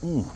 Alrighty.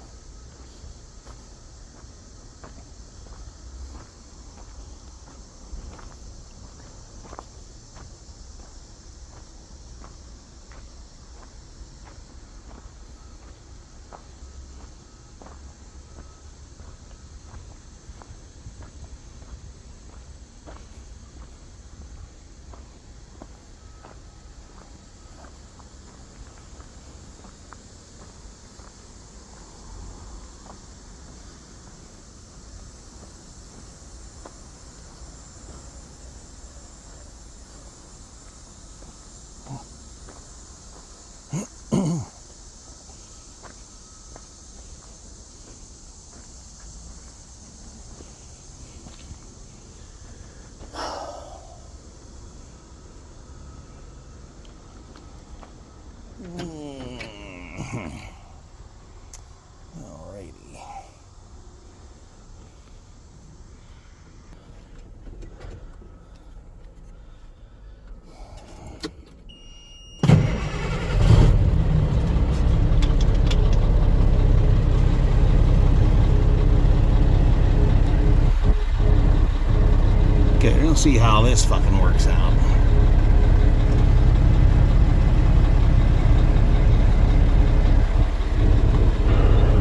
Okay, we're gonna see how this fucking works out.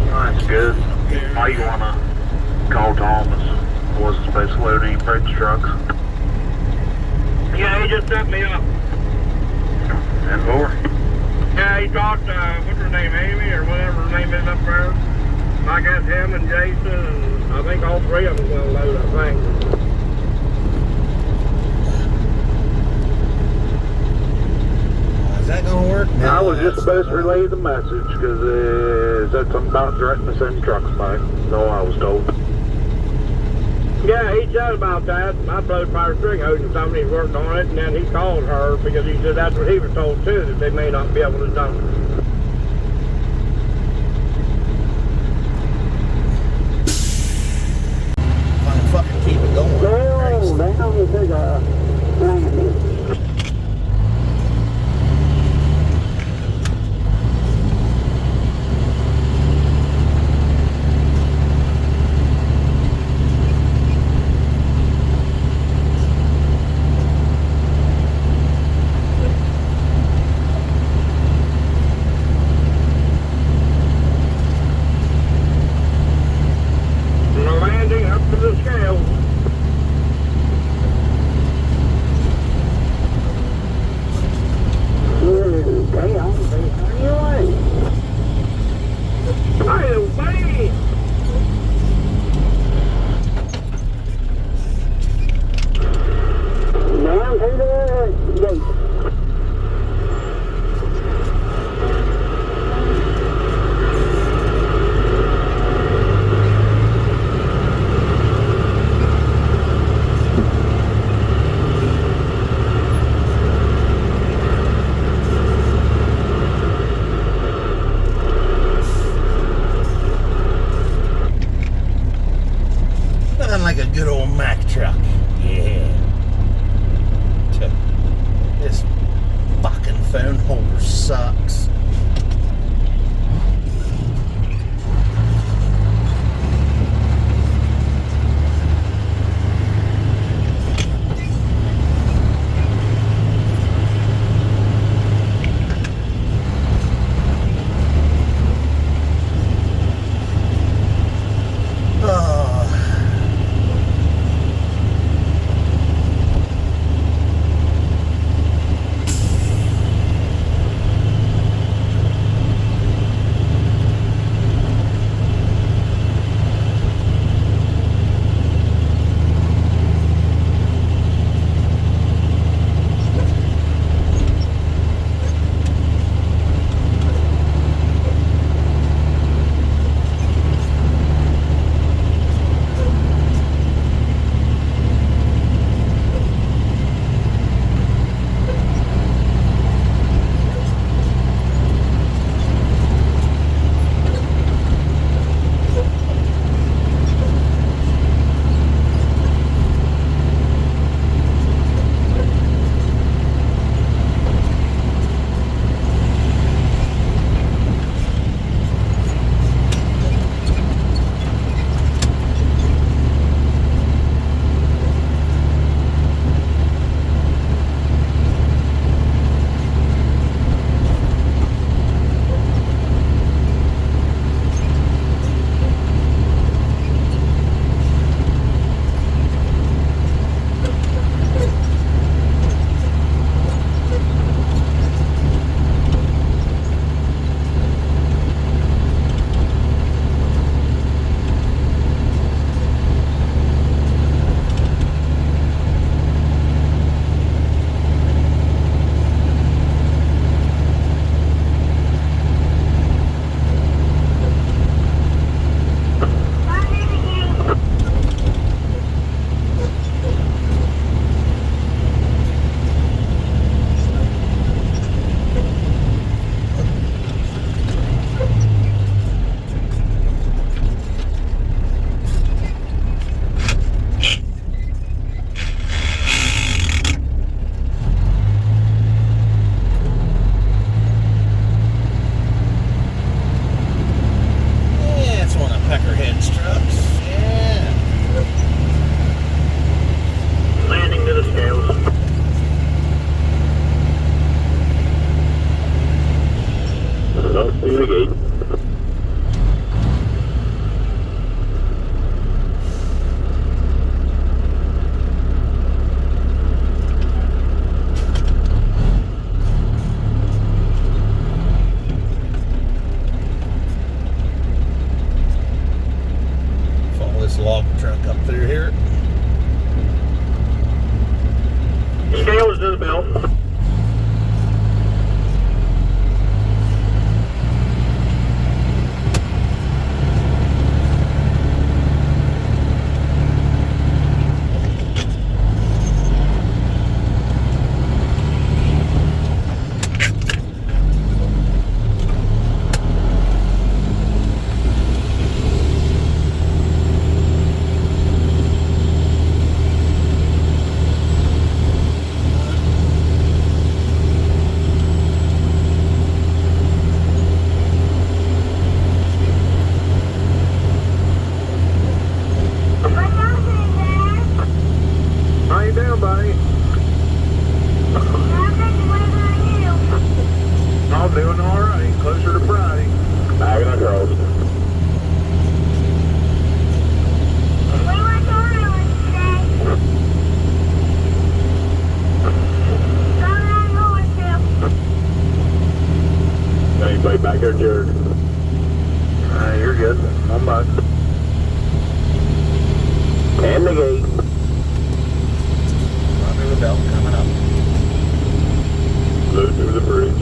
That's good. Might you wanna call Thomas? Was supposed to load any brakes trucks? Yeah, he just set me up. And more? Yeah, he talked, what's her name, Amy, or whatever her name is up there. I got him and Jason, and I think all three of them will load, I think. Is that gonna work? No, I was just supposed to relay the message, because it said something about threatening to send trucks back. So I was told. Yeah, he said about that. My brother Power String Hose and somebody's worked on it, and then he called her because he said that's what he was told too, that they may not be able to dump it. Fucking keep it going. No, they know you big landing. Like a good old Mack truck. Yeah. This fucking phone holder sucks. up through here. Scales to the belt. How you doing, buddy? I'm doing all right. Closer to Friday. Back in the girls. Anybody back there, Jared? You're good. I'm back. And the gate. Under the belt coming up. Flew through the bridge.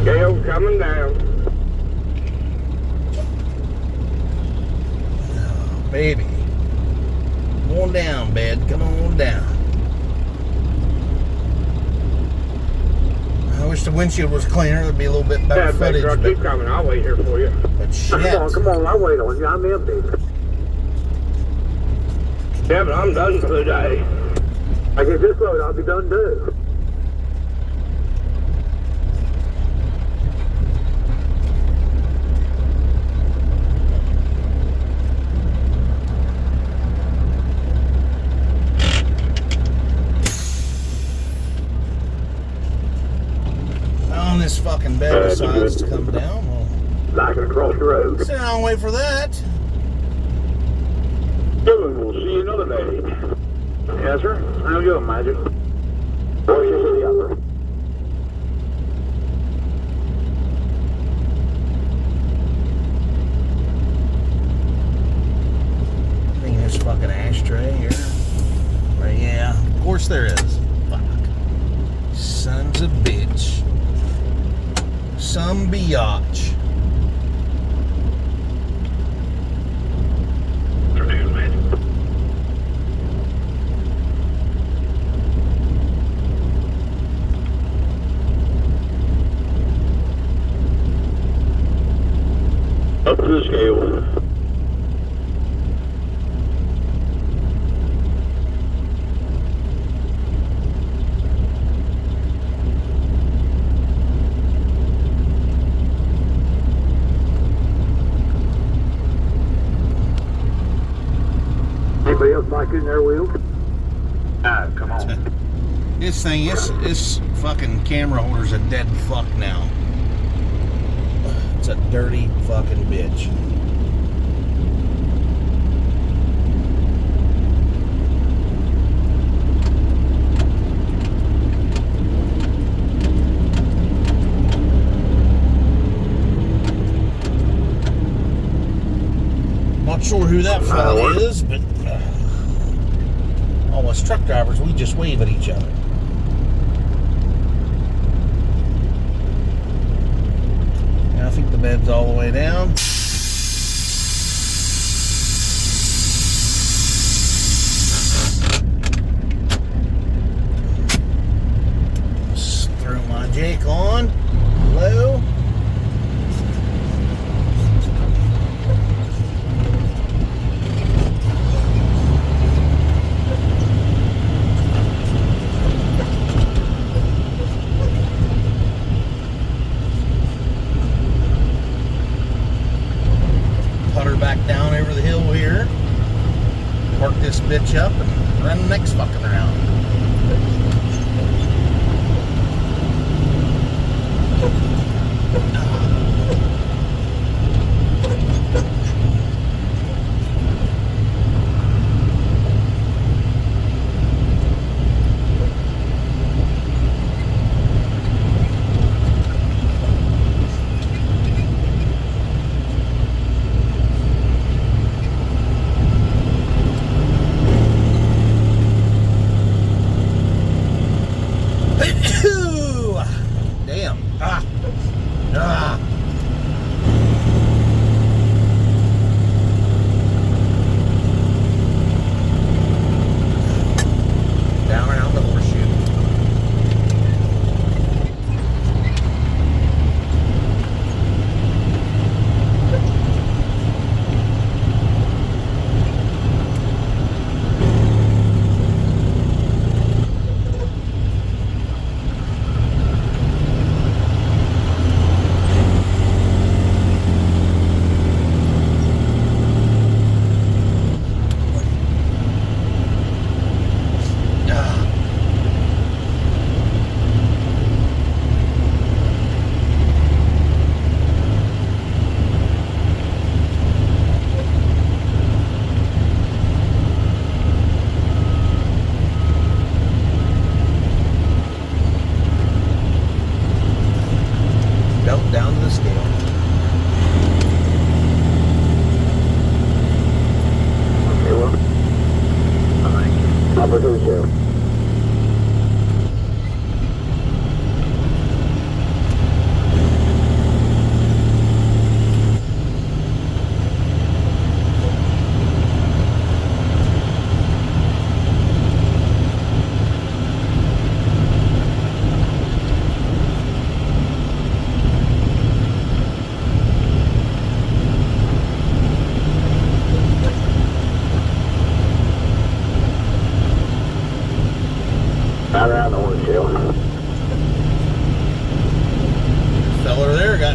Scale coming down. Oh, baby. Come on down, bed. Come on down. I wish the windshield was cleaner. There'd be a little bit better Yeah, footage. I'll keep coming. I'll wait here for you. But shit. Come on, I'll wait on you. I'm empty. Yeah, but I'm done for the day. I get this load, I'll be done too. On this fucking bed decides to come down. Well, Knocking across the road. sit down and wait for that. Good, we'll see you another day. Yes, sir. How you doing, Magic? Voices of the upper. I think there's a fucking ashtray here. Right, yeah, of course there is. Fuck. Sons of bitch. Some biatch. Afternoon, Magic. Up to the scale. Anybody else like in their wheel? Ah, come on. This thing, this fucking camera holder's a dead fuck now. It's a dirty fucking bitch. Not sure who that fella is, but all us truck drivers, we just wave at each other. And I think the bed's all the way down. Just throw my Jake on. Low. Back down over the hill here, park this bitch up, and run the next fucking round. Damn. Down around the horseshoe. Belt down to the scale. Okay, well. Alright. Upper to the scale.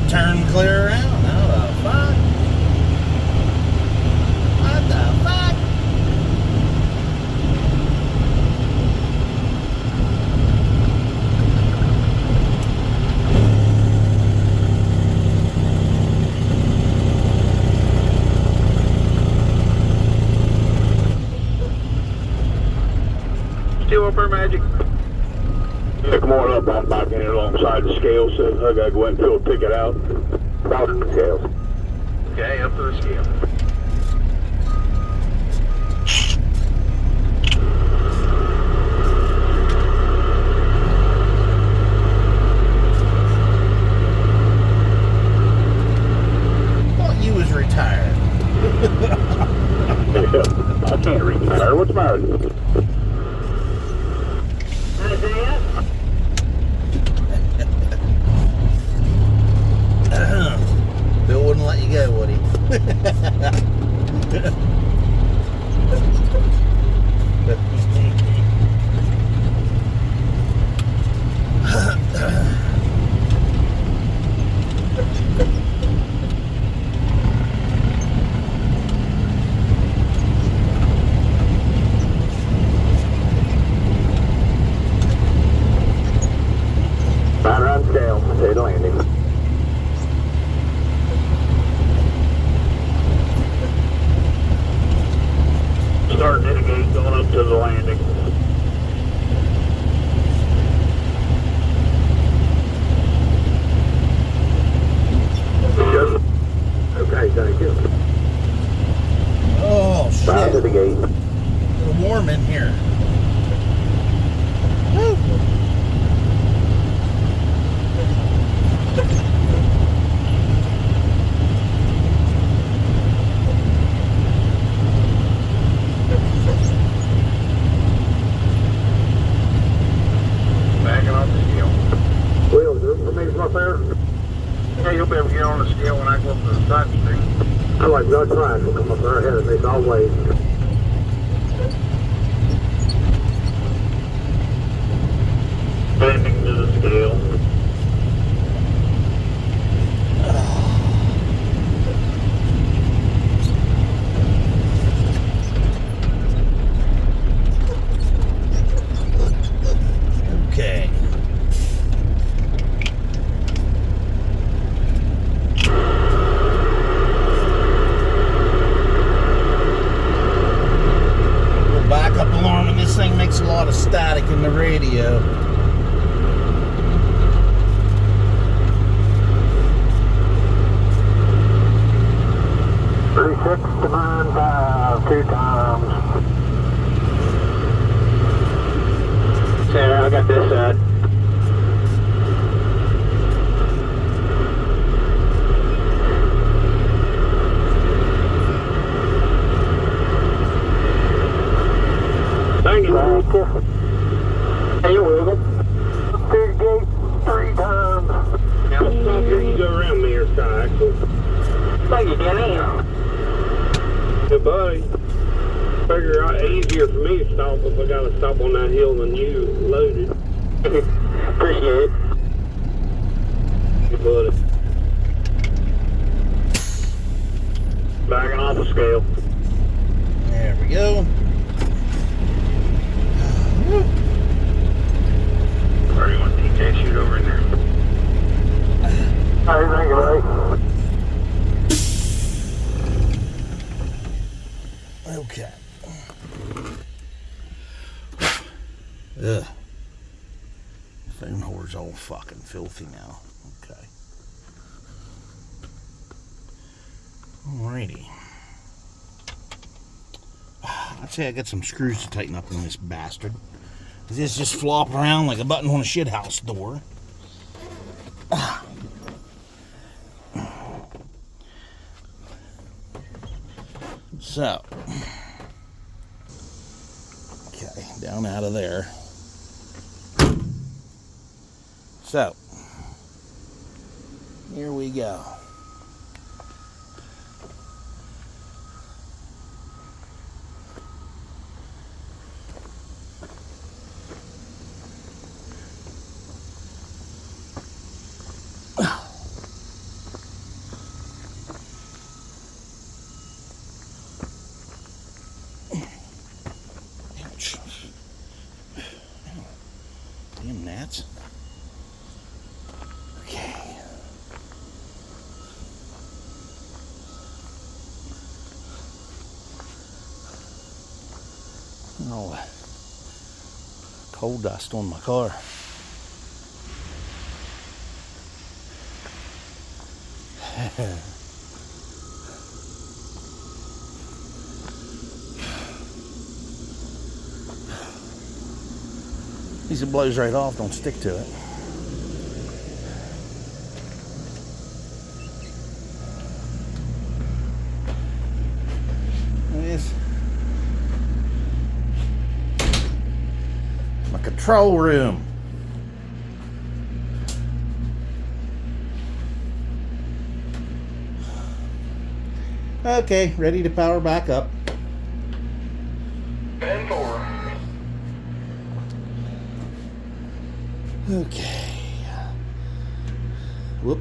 got turned clear around. How the fuck? What the fuck? Still up there, Magic? Yeah, come on up. I'm backing in alongside the scale, so I gotta go and fill a ticket out. Out the scales. Okay, up to the scale. Thought you was retired. Yeah, I can't retire. What's the matter? Bill wouldn't let you go, would he? Right around scale. Stay to landing. Starting at the gate, going up to the landing. Yes. Okay, thank you. Oh, Back to shit. the gate. It's warm in here. Woo. Backing off the scale. Will, is there information up there? Yeah, you'll be able to get on the scale when I go up to the side street. I like Dutch Ryan will come up there ahead of me, so I'll wait. Bending to the scale. Okay. Little backup alarm, and this thing makes a lot of static in the radio. 3695, 2 times. Sarah, I got this side. Thank you. Hey, you're welcome. Through the gate 3 times. Now, stop here. You go around me here, Sky Axel. Thank you, Danny. Hey, buddy. Figure out easier for me to stop if I gotta stop on that hill than you loaded. Appreciate it. Hey, buddy. Backing off the scale. There we go. Or you want TJ shoot over in there? How you thinking, buddy? Okay. Ugh. Phone whore's all fucking filthy now. Okay. Alrighty. I'd say I got some screws to tighten up on this bastard. This just flop around like a button on a shithouse door. So, okay, down out of there. So, here we go. Oh, coal dust on my car. These it blows right off, don't stick to it. Yes. My control room. Okay, ready to power back up. 10-4. Okay. Whoop.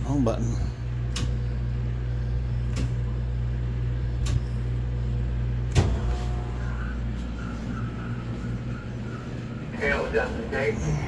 Wrong button. Tail just in case.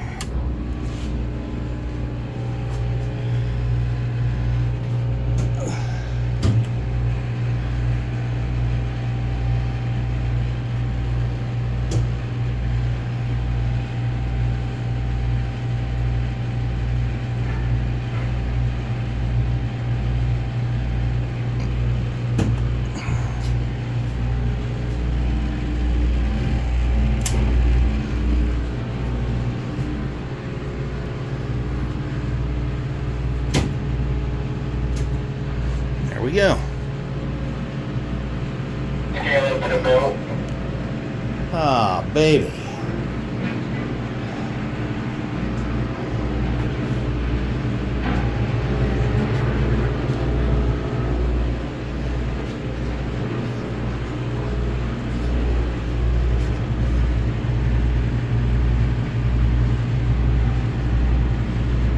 There we go. Tail into the middle. Ah, baby.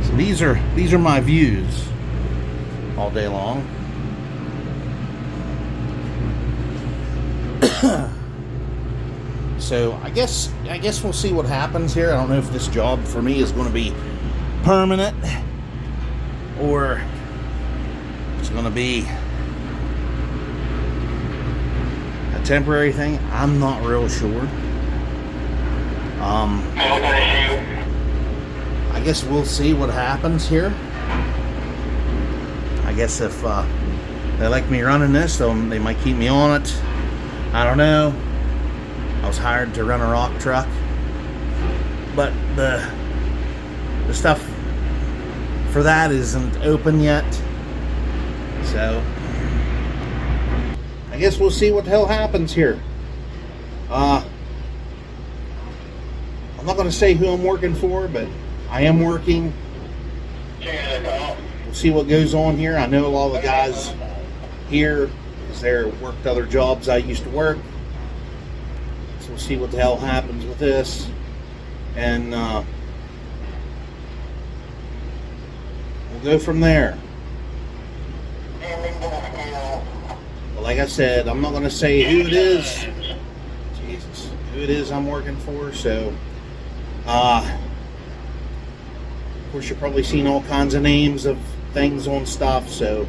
So these are my views all day long. So I guess we'll see what happens here. I don't know if this job for me is going to be permanent or it's going to be a temporary thing. I'm not real sure. I guess we'll see what happens here. I guess if they like me running this, they might keep me on it. I don't know. I was hired to run a rock truck, but the stuff for that isn't open yet. So I guess we'll see what the hell happens here. I'm not going to say who I'm working for, but I am working. We'll see what goes on here. I know a lot of the guys here, because they're worked other jobs I used to work. So we'll see what the hell happens with this. And we'll go from there. But like I said, I'm not going to say who it is. Jesus, who it is I'm working for. So, of course, you've probably seen all kinds of names of things on stuff. So,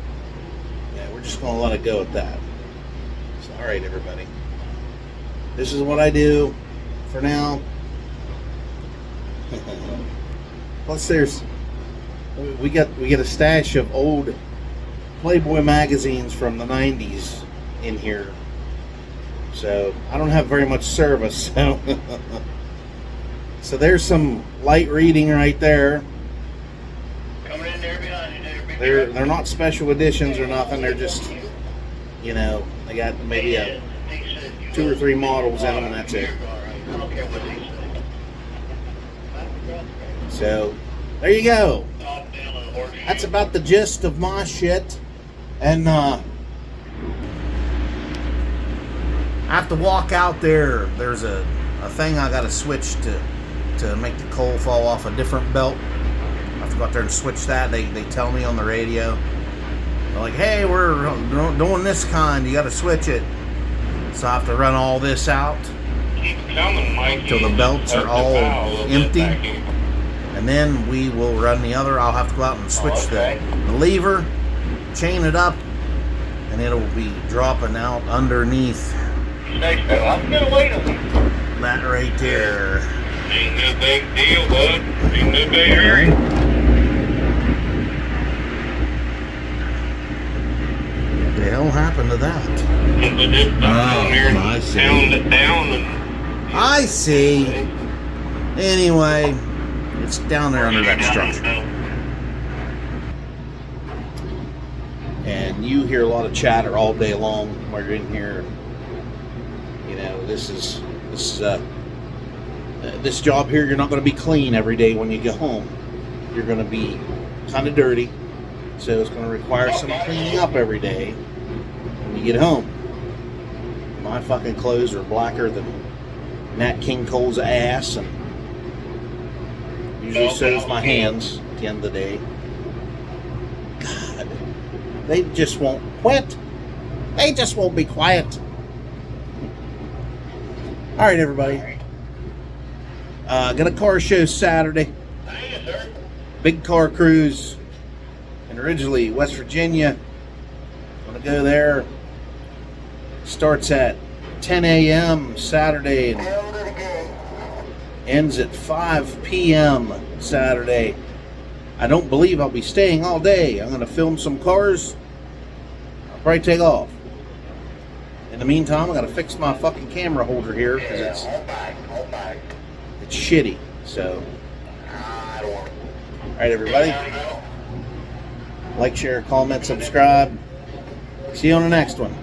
yeah, we're just going to let it go at that. So, all right, everybody. This is what I do for now. Plus, we get a stash of old Playboy magazines from the 90s in here. So I don't have very much service. So there's some light reading right there. Coming in there behind you there, big They're not special editions or nothing. They're just, you know, they got maybe 2 or 3 models in them, and that's it. So there you go. That's about the gist of my shit. And I have to walk out there. There's a thing I got to switch to make the coal fall off a different belt. I have to go out there and switch that. They tell me on the radio. They're like, hey, we're doing this kind. You got to switch it. So I have to run all this out till the belts are all empty. And then we will run the other. I'll have to go out and switch the lever, chain it up, and it'll be dropping out underneath you say so. I'm gonna wait on you. That right there. Ain't no big deal, bud. Ain't no big hurry. What the hell happened to that? But just down there and I see. pound it down and I see. Anyway, it's down there under that structure. And you hear a lot of chatter all day long while you're in here. You know, this job here, you're not going to be clean every day when you get home. You're going to be kind of dirty, so it's going to require some cleaning up every day when you get home. My fucking clothes are blacker than Nat King Cole's ass, and usually so is my hands at the end of the day. God, they just won't quit. They just won't be quiet. All right, everybody. Got a car show Saturday. Big car cruise in Ridgely, West Virginia. Gonna go there. Starts at 10 a.m. Saturday and ends at 5 p.m. Saturday. I don't believe I'll be staying all day. I'm gonna film some cars. I'll probably take off. In the meantime, I gotta fix my fucking camera holder here because it's shitty. So, all right, everybody. Like, share, comment, subscribe. See you on the next one.